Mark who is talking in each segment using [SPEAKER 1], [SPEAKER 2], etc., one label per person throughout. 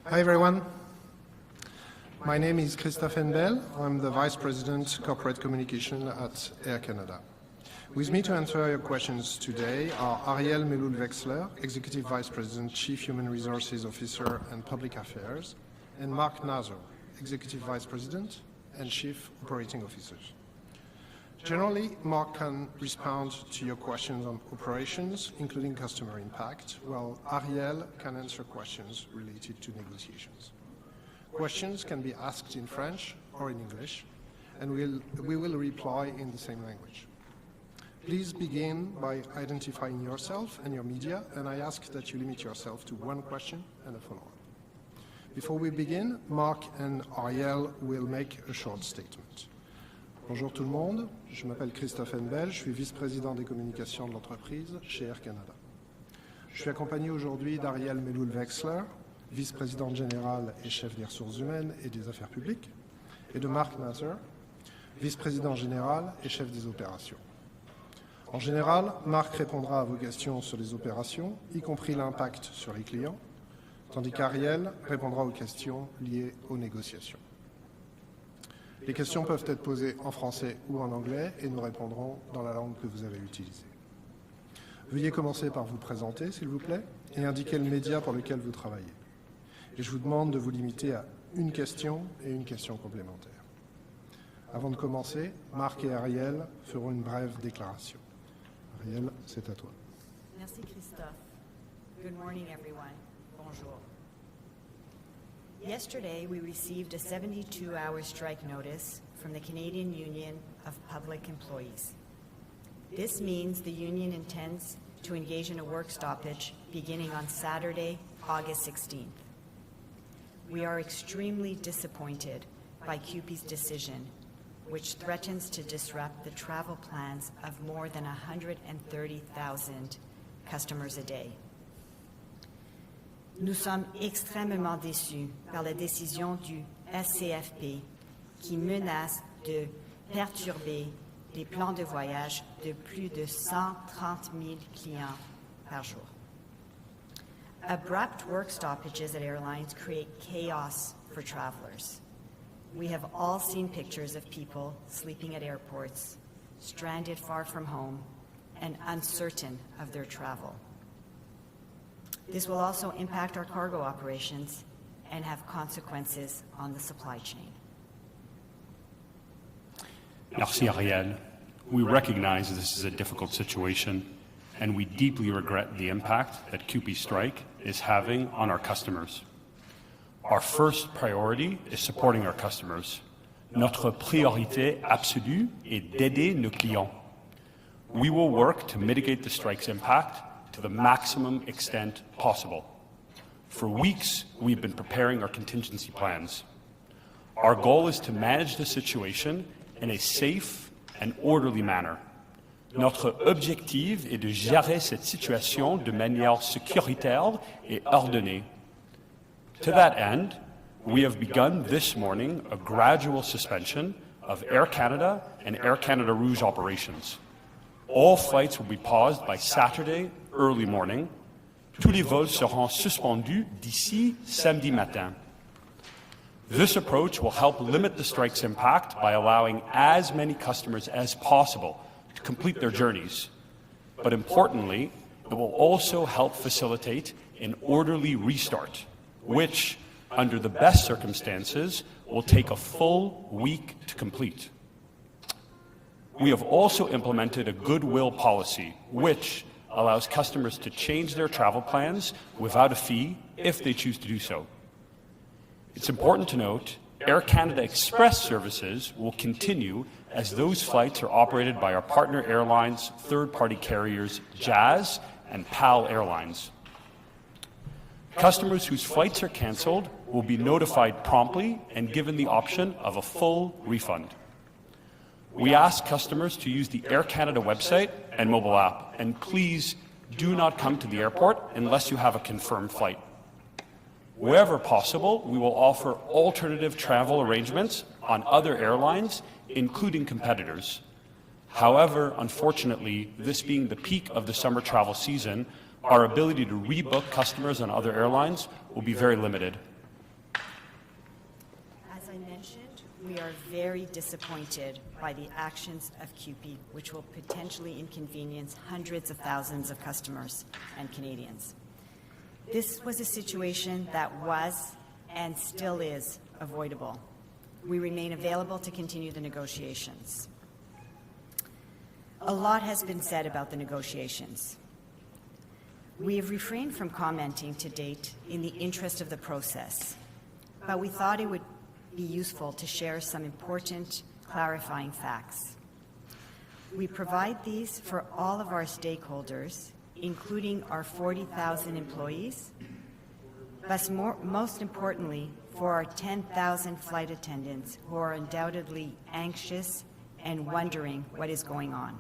[SPEAKER 1] Hi everyone. My name is Christophe Henbel. I'm the Vice President Corporate Communication at Air Canada. With me to answer your questions today are Ariel Melul-Wexler, Executive Vice President, Chief Human Resources Officer and Public Affairs, and Mark Nazo, Executive Vice President and Chief Operating Officer. Generally, Mark can respond to your questions on operations, including customer impact, while Ariel can answer questions related to negotiations. Questions can be asked in French or in English, and we will reply in the same language. Please begin by identifying yourself and your media, and I ask that you limit yourself to one question and a follow-up. Before we begin, Mark and Ariel will make a short statement. Bonjour tout le monde, je m'appelle Christophe Henbel, je suis vice-président des communications de l'entreprise chez Air Canada. Je suis accompagné aujourd'hui d'Ariel Melul-Wexler, vice-présidente générale et chef des ressources humaines et des affaires publiques, et de Mark Nazo, vice-président général et chef des opérations. En général, Mark répondra à vos questions sur les opérations, y compris l'impact sur les clients, tandis qu'Ariel répondra aux questions liées aux négociations. Les questions peuvent être posées en français ou en anglais et nous répondrons dans la langue que vous avez utilisée. Veuillez commencer par vous présenter, s'il vous plaît, et indiquer le média pour lequel vous travaillez. Et je vous demande de vous limiter à une question et une question complémentaire. Avant de commencer, Marc et Ariel feront une brève déclaration. Ariel, c'est à toi.
[SPEAKER 2] Merci Christophe. Good morning everyone. Bonjour. Yesterday, we received a 72-hour strike notice from the Canadian Union of Public Employees. This means the union intends to engage in a work stoppage beginning on Saturday, August 16th. We are extremely disappointed by CUPE's decision, which threatens to disrupt the travel plans of more than 130,000 customers a day. Nous sommes extrêmement déçus par la décision du SCFP qui menace de perturber les plans de voyage de plus de 130 000 clients par jour. Abrupt work stoppages at airlines create chaos for travelers. We have all seen pictures of people sleeping at airports, stranded far from home, and uncertain of their travel. This will also impact our cargo operations and have consequences on the supply chain.
[SPEAKER 3] Merci, Ariel. We recognize this is a difficult situation, and we deeply regret the impact that CUPE strike is having on our customers. Our first priority is supporting our customers. Notre priorité absolue est d'aider nos clients. We will work to mitigate the strike's impact to the maximum extent possible. For weeks, we've been preparing our contingency plans. Our goal is to manage the situation in a safe and orderly manner. Notre objectif est de gérer cette situation de manière sécuritaire et ordonnée. To that end, we have begun this morning a gradual suspension of Air Canada and Air Canada Rouge operations. All flights will be paused by Saturday early morning. Tous les vols seront suspendus d'ici samedi matin. This approach will help limit the strike's impact by allowing as many customers as possible to complete their journeys. But importantly, it will also help facilitate an orderly restart, which, under the best circumstances, will take a full week to complete. We have also implemented a goodwill policy, which allows customers to change their travel plans without a fee if they choose to do so. It's important to note, Air Canada Express services will continue as those flights are operated by our partner airlines, third-party carriers Jazz and PAL Airlines. Customers whose flights are cancelled will be notified promptly and given the option of a full refund. We ask customers to use the Air Canada website and mobile app, and please do not come to the airport unless you have a confirmed flight. Wherever possible, we will offer alternative travel arrangements on other airlines, including competitors. However, unfortunately, this being the peak of the summer travel season, our ability to rebook customers on other airlines will be very limited.
[SPEAKER 2] we are very disappointed by the actions of CUPE, which will potentially inconvenience hundreds of thousands of customers and Canadians. This was a situation that was and still is avoidable. We remain available to continue the negotiations. A lot has been said about the negotiations. We have refrained from commenting to date in the interest of the process, but we thought it would be useful to share some important clarifying facts. We provide these for all of our stakeholders, including our 40,000 employees, but most importantly, for our 10,000 flight attendants who are undoubtedly anxious and wondering what is going on.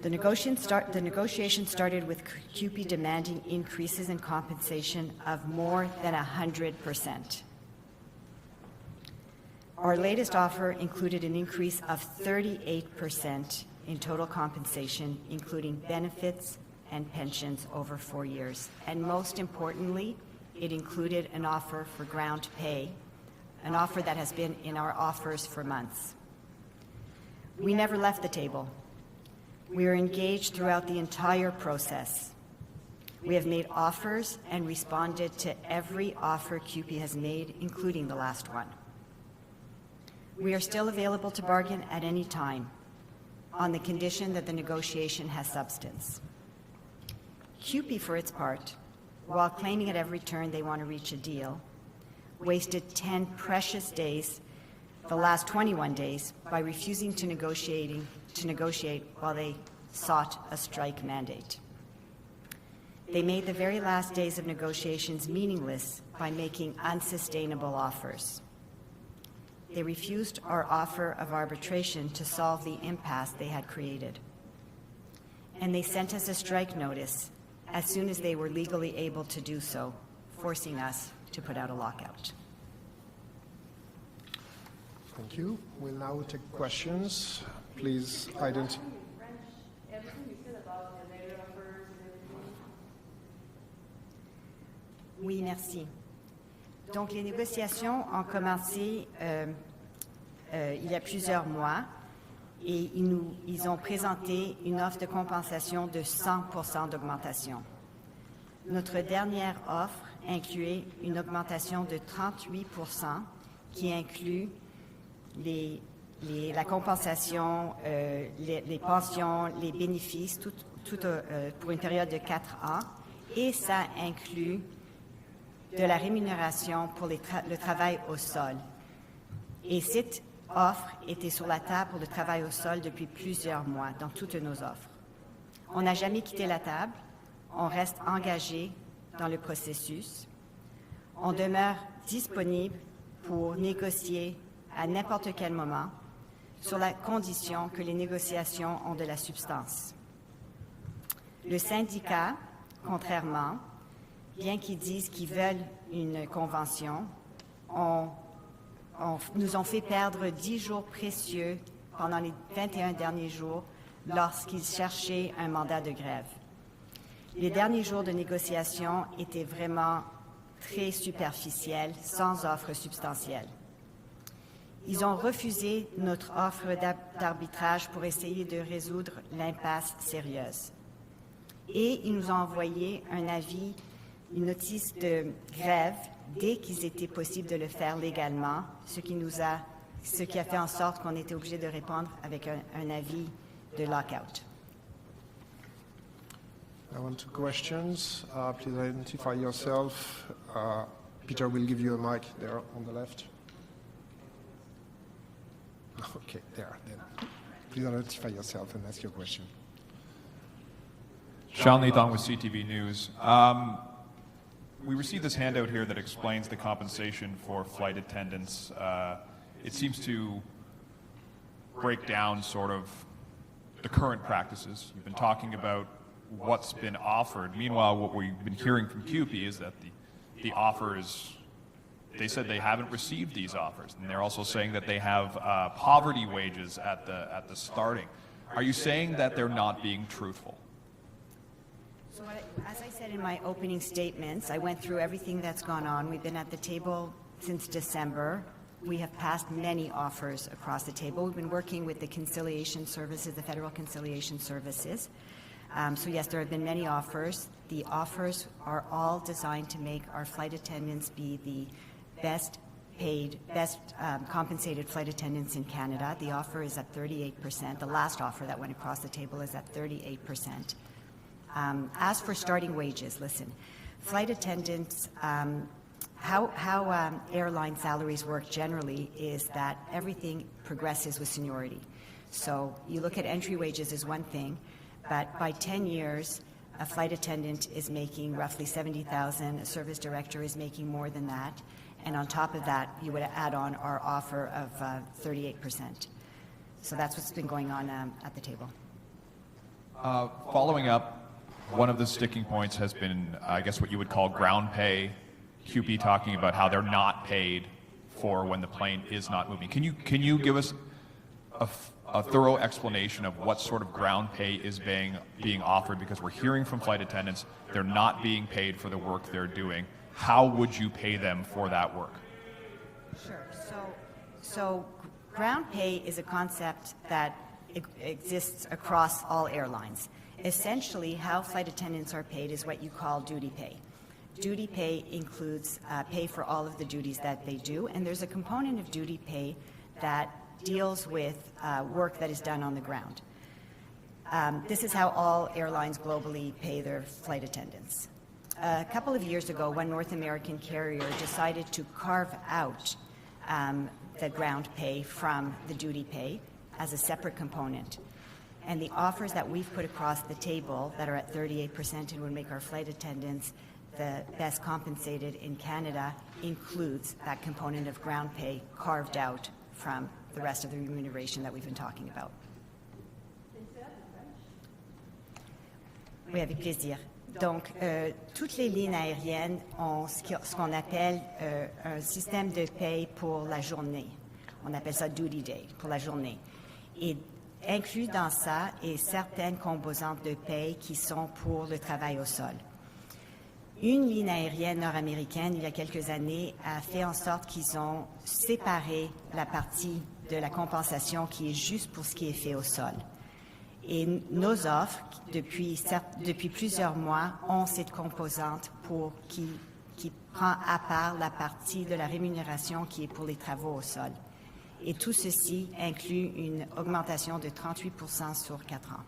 [SPEAKER 2] The negotiation started with CUPE demanding increases in compensation of more than 100%. Our latest offer included an increase of 38% in total compensation, including benefits and pensions over 4 years. And most importantly, it included an offer for ground pay, an offer that has been in our offers for months. We never left the table. We are engaged throughout the entire process. We have made offers and responded to every offer CUPE has made, including the last one. We are still available to bargain at any time, on the condition that the negotiation has substance. CUPE, for its part, while claiming at every turn they want to reach a deal, wasted 10 precious days, the last 21 days, by refusing to negotiate while they sought a strike mandate. They made the very last days of negotiations meaningless by making unsustainable offers. They refused our offer of arbitration to solve the impasse they had created. And they sent us a strike notice as soon as they were legally able to do so, forcing us to put out a lockout.
[SPEAKER 1] Thank you. We'll now take questions. Please identify.
[SPEAKER 2] Oui, merci. Donc, les négociations ont commencé il y a plusieurs mois et ils ont présenté une offre de compensation de 100% d'augmentation. Notre dernière offre incluait une augmentation de 38% qui inclut la compensation, les pensions, les bénéfices, tout pour une période de 4 ans, et ça inclut de la rémunération pour le travail au sol. Et cette offre était sur la table pour le travail au sol depuis plusieurs mois dans toutes nos offres. On n'a jamais quitté la table, on reste engagé dans le processus, on demeure disponible pour négocier à n'importe quel moment, sur la condition que les négociations ont de la substance. Le syndicat, contrairement, bien qu'ils disent qu'ils veulent une convention, nous ont fait perdre 10 jours précieux pendant les 21 derniers jours lorsqu'ils cherchaient un mandat de grève. Les derniers jours de négociation étaient vraiment très superficiels, sans offre substantielle. Ils ont refusé notre offre d'arbitrage pour essayer de résoudre l'impasse sérieuse. Et ils nous ont envoyé un avis, une notice de grève dès qu'il était possible de le faire légalement, ce qui a fait en sorte qu'on était obligé de répondre avec un avis de lockout.
[SPEAKER 1] I want two questions. Please identify yourself. Peter will give you a mic there on the left. Okay, there, then. Please identify yourself and ask your question.
[SPEAKER 4] Sean Lathan with CTV News. We received this handout here that explains the compensation for flight attendants. It seems to break down sort of the current practices. You've been talking about what's been offered. Meanwhile, what we've been hearing from CUPE is that the offer is, they said they haven't received these offers, and they're also saying that they have poverty wages at the starting. Are you saying that they're not being truthful?
[SPEAKER 2] So as I said in my opening statements, I went through everything that's gone on. We've been at the table since December. We have passed many offers across the table. We've been working with the Cancellation services, the federal Cancellation services. So yes, there have been many offers. The offers are all designed to make our flight attendants be the best paid, best compensated flight attendants in Canada. The offer is at 38%. The last offer that went across the table is at 38%. As for starting wages, listen, flight attendants, how airline salaries work generally is that everything progresses with seniority. So you look at entry wages as one thing, but by 10 years, a flight attendant is making roughly $70,000, a service director is making more than that, and on top of that, you would add on our offer of 38%. So that's what's been going on at the table.
[SPEAKER 4] Following up, one of the sticking points has been, I guess, what you would call ground pay. CUPE talking about how they're not paid for when the plane is not moving. Can you give us a thorough explanation of what sort of ground pay is being offered? Because we're hearing from flight attendants they're not being paid for the work they're doing. How would you pay them for that work?
[SPEAKER 2] Sure. So ground pay is a concept that exists across all airlines. Essentially, how flight attendants are paid is what you call duty pay. Duty pay includes pay for all of the duties that they do, and there's a component of duty pay that deals with work that is done on the ground. This is how all airlines globally pay their flight attendants. A couple of years ago, one North American carrier decided to carve out the ground pay from the duty pay as a separate component. And the offers that we've put across the table that are at 38% and would make our flight attendants the best compensated in Canada includes that component of ground pay carved out from the rest of the remuneration that we've been talking about. Oui, avec plaisir. Donc, toutes les lignes aériennes ont ce qu'on appelle un système de paye pour la journée. On appelle ça duty day, pour la journée. Et inclus dans ça est certaines composantes de paye qui sont pour le travail au sol. Une ligne aérienne nord-américaine, il y a quelques années, a fait en sorte qu'ils ont séparé la partie de la compensation qui est juste pour ce qui est fait au sol. Et nos offres, depuis plusieurs mois, ont cette composante qui prend à part la partie de la rémunération qui est pour les travaux au sol. Et tout ceci inclut une augmentation de 38% sur 4 ans.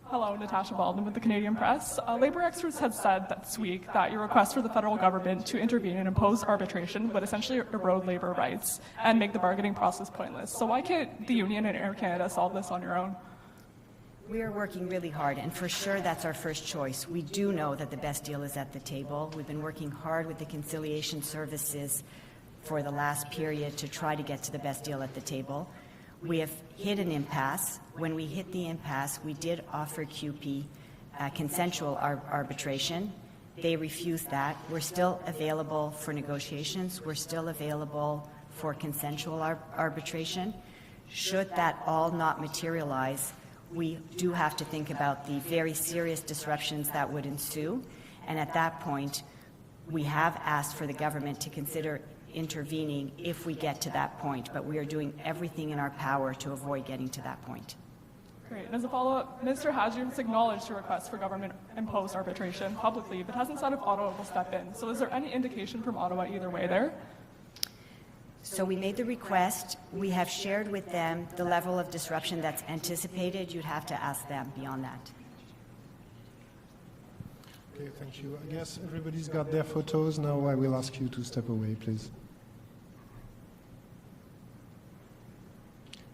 [SPEAKER 5] Hello, Natasha Baldwin with the Canadian Press. Labor experts had said this week that your request for the federal government to intervene and impose arbitration would essentially erode labor rights and make the bargaining process pointless. So why can't the union and Air Canada solve this on your own?
[SPEAKER 2] We are working really hard, and for sure that's our first choice. We do know that the best deal is at the table. We've been working hard with the Cancellation services for the last period to try to get to the best deal at the table. We have hit an impasse. When we hit the impasse, we did offer CUPE consensual arbitration. They refused that. We're still available for negotiations. We're still available for consensual arbitration. Should that all not materialize, we do have to think about the very serious disruptions that would ensue. And at that point, we have asked for the government to consider intervening if we get to that point, but we are doing everything in our power to avoid getting to that point.
[SPEAKER 5] Great. And as a follow-up, Mr. Hadji has acknowledged your request for government-imposed arbitration publicly, but hasn't said if Ottawa will step in. So is there any indication from Ottawa either way there?
[SPEAKER 2] So we made the request. We have shared with them the level of disruption that's anticipated. You'd have to ask them beyond that.
[SPEAKER 1] Okay, thank you. I guess everybody's got their photos. Now I will ask you to step away, please.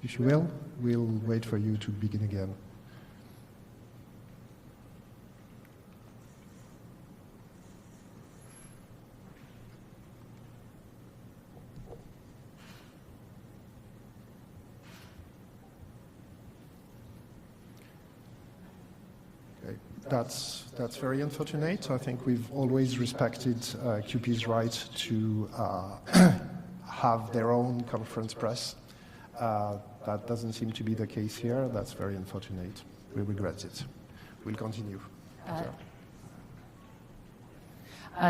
[SPEAKER 1] If you will, we'll wait for you to begin again. Okay. That's very unfortunate. I think we've always respected CUPE's right to have their own conference press. That doesn't seem to be the case here. That's very unfortunate. We regret it. will continue.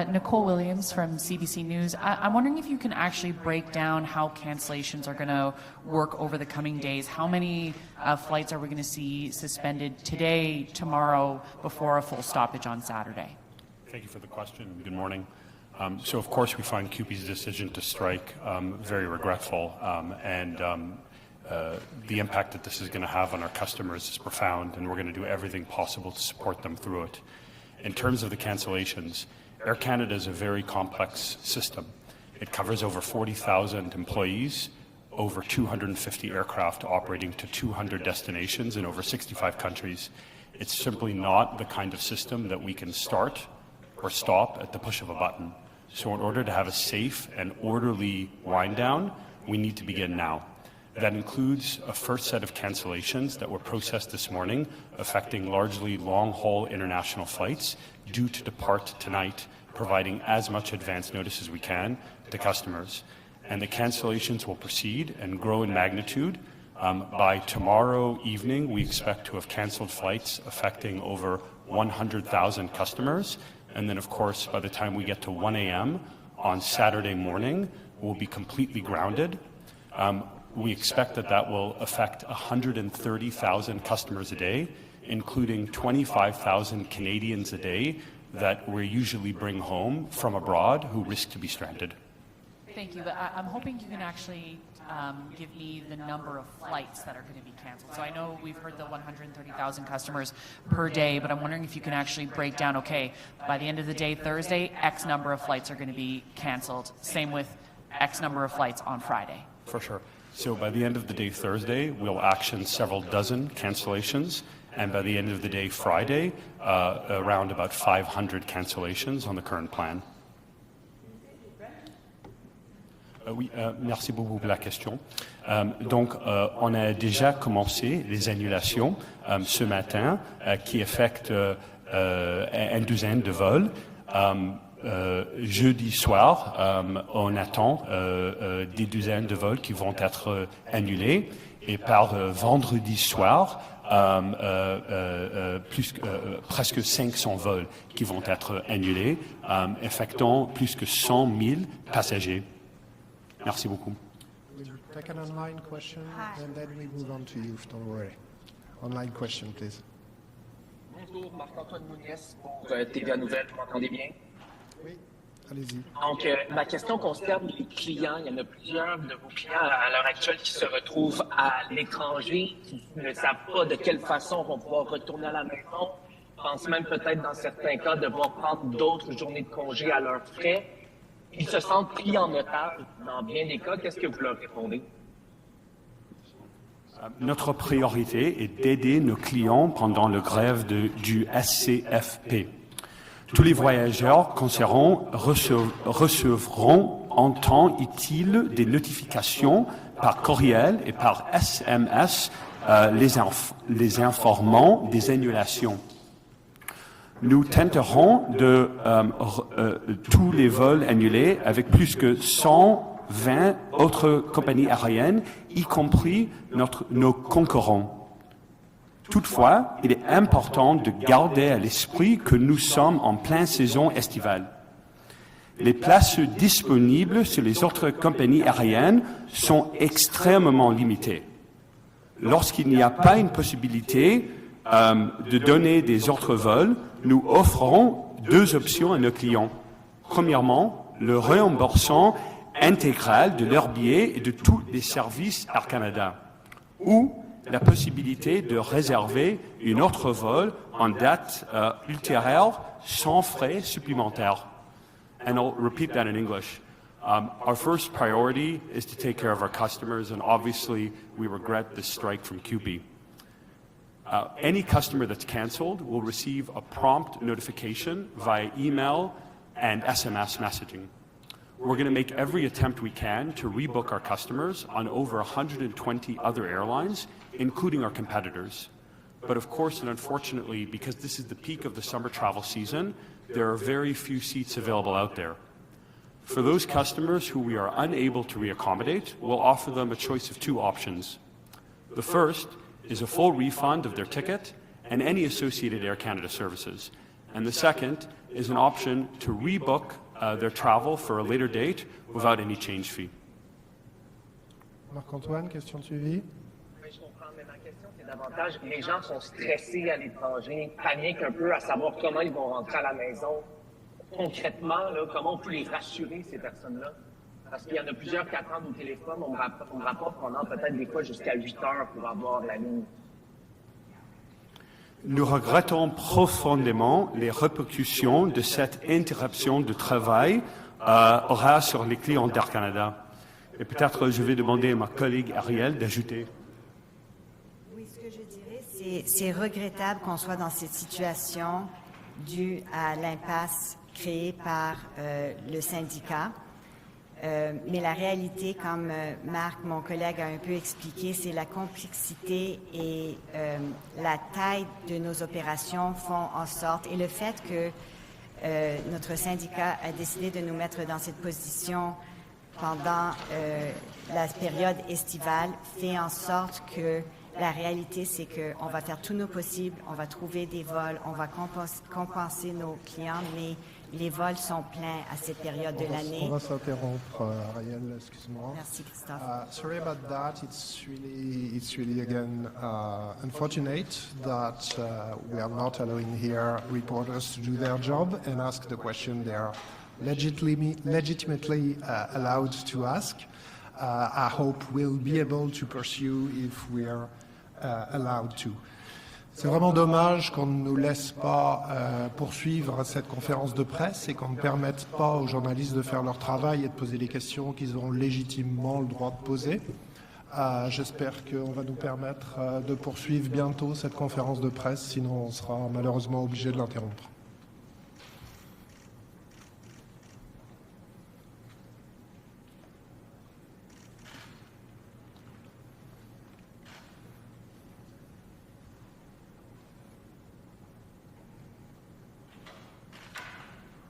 [SPEAKER 6] Nicole Williams from CBC News. I'm wondering if you can actually break down how cancellations are going to work over the coming days. How many flights are we going to see suspended today, tomorrow, before a full stoppage on Saturday?
[SPEAKER 3] Thank you for the question. Good morning. So, of course, we find CUPE's decision to strike very regretful, and the impact that this is going to have on our customers is profound, and we're going to do everything possible to support them through it. In terms of the cancellations, Air Canada is a very complex system. It covers over 40,000 employees, over 250 aircraft operating to 200 destinations in over 65 countries. It's simply not the kind of system that we can start or stop at the push of a button. So in order to have a safe and orderly wind down, we need to begin now. That includes a first set of cancellations that were processed this morning, affecting largely long-haul international flights due to depart tonight, providing as much advance notice as we can to customers. And the cancellations will proceed and grow in magnitude. By tomorrow evening, we expect to have canceled flights affecting over 100,000 customers. And then, of course, by the time we get to 1 a.m. on Saturday morning, we'll be completely grounded. We expect that that will affect 130,000 customers a day, including 25,000 Canadians a day that we usually bring home from abroad who risk to be stranded.
[SPEAKER 6] Thank you, but I'm hoping you can actually give me the number of flights that are going to be canceled. So I know we've heard the 130,000 customers per day, but I'm wondering if you can actually break down, okay, by the end of the day, Thursday, X number of flights are going to be canceled. Same with X number of flights on Friday.
[SPEAKER 3] For sure. So by the end of the day Thursday, we'll action several dozen cancellations, and by the end of the day Friday, around about 500 cancellations on the current plan. Oui, merci beaucoup pour la question. Donc, on a déjà commencé les annulations ce matin qui affectent une douzaine de vols. Jeudi soir, on attend des douzaines de vols qui vont être annulés. Et par vendredi soir, presque 500 vols qui vont être annulés, affectant plus que 100 000 passagers. Merci beaucoup.
[SPEAKER 1] We'll take an online question, and then we move on to you, don't worry. Online question, please.
[SPEAKER 7] Bonjour, Marc-Antoine Mouniès pour TVA Nouvelle, vous m'entendez bien?
[SPEAKER 1] Oui, allez-y.
[SPEAKER 7] Donc, ma question concerne les clients. Il y en a plusieurs de vos clients à l'heure actuelle qui se retrouvent à l'étranger, qui ne savent pas de quelle façon vont pouvoir retourner à la maison, pensent même peut-être dans certains cas devoir prendre d'autres journées de congé à leurs frais. Ils se sentent pris en otage dans bien des cas. Qu'est-ce que vous leur répondez?
[SPEAKER 3] Notre priorité est d'aider nos clients pendant le grève du SCFP. Tous les voyageurs concernés recevront en temps utile des notifications par courriel et par SMS les informant des annulations. Nous tenterons de tous les vols annulés avec plus que 120 autres compagnies aériennes, y compris nos concurrents. Toutefois, il est important de garder à l'esprit que nous sommes en pleine saison estivale. Les places disponibles sur les autres compagnies aériennes sont extrêmement limitées. Lorsqu'il n'y a pas une possibilité de donner des autres vols, nous offrons deux options à nos clients. Premièrement, le remboursement intégral de leurs billets et de tous les services Air Canada, ou la possibilité de réserver un autre vol en date ultérieure sans frais supplémentaires. And I'll repeat that in English. Our first priority is to take care of our customers, and obviously we regret this strike from CUPE. Any customer that's canceled will receive a prompt notification via email and SMS messaging. We're going to make every attempt we can to rebook our customers on over 120 other airlines, including our competitors. But of course, and unfortunately, because this is the peak of the summer travel season, there are very few seats available out there. For those customers who we are unable to reaccommodate, we'll offer them a choice of two options. The first is a full refund of their ticket and any associated Air Canada services. And the second is an option to rebook their travel for a later date without any change fee.
[SPEAKER 1] Marc-Antoine, question de suivi?
[SPEAKER 7] Oui, je comprends, mais ma question, c'est davantage, les gens sont stressés à l'étranger, paniquent un peu à savoir comment ils vont rentrer à la maison. Concrètement, là, comment on peut les rassurer, ces personnes-là? Parce qu'il y en a plusieurs qui attendent au téléphone, on me rapporte pendant peut-être des fois jusqu'à 8 heures pour avoir la ligne.
[SPEAKER 3] Nous regrettons profondément les répercussions de cette interruption de travail aura sur les clients d'Air Canada. Et peut-être je vais demander à ma collègue Ariel d'ajouter.
[SPEAKER 2] Oui, ce que je dirais, c'est regrettable qu'on soit dans cette situation due à l'impasse créée par le syndicat. Mais la réalité, comme Marc, mon collègue, a un peu expliqué, c'est la complexité et la taille de nos opérations font en sorte, et le fait que notre syndicat a décidé de nous mettre dans cette position pendant la période estivale fait en sorte que la réalité, c'est qu'on va faire tout nos possibles, on va trouver des vols, on va compenser nos clients, mais les vols sont pleins à cette période de l'année.
[SPEAKER 1] On va s'interrompre, Ariel, excuse-moi.
[SPEAKER 2] Merci, Christophe.
[SPEAKER 1] Sorry about that. It's really again unfortunate that we are not allowing here reporters to do their job and ask the question they are legitimately allowed to ask. I hope we'll be able to pursue if we are allowed to. C'est vraiment dommage qu'on ne nous laisse pas poursuivre cette conférence de presse et qu'on ne permette pas aux journalistes de faire leur travail et de poser les questions qu'ils ont légitimement le droit de poser. J'espère qu'on va nous permettre de poursuivre bientôt cette conférence de presse, sinon on sera malheureusement obligé de l'interrompre.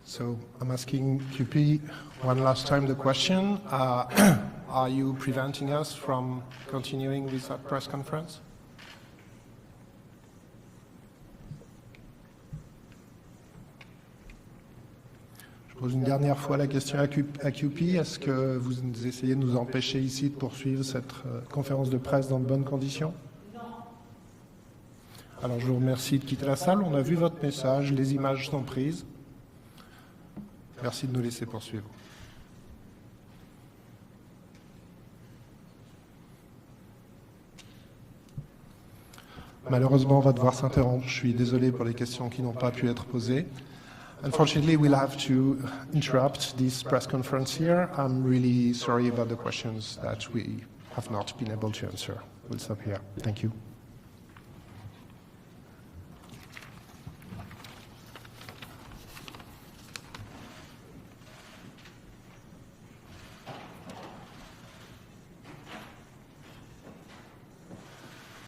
[SPEAKER 1] So I'm asking CUPE one last time the question. Are you preventing us from continuing with that press conference? Je pose une dernière fois la question à CUPE. Est-ce que vous essayez de nous empêcher ici de poursuivre cette conférence de presse dans de bonnes conditions? Non. Alors je vous remercie de quitter la salle. On a vu votre message, les images sont prises. Merci de nous laisser poursuivre. Malheureusement, on va devoir s'interrompre. Je suis désolé pour les questions qui n'ont pas pu être posées. Unfortunately, we'll have to interrupt this press conference here. I'm really sorry about the questions that we have not been able to answer. We'll stop here. Thank you.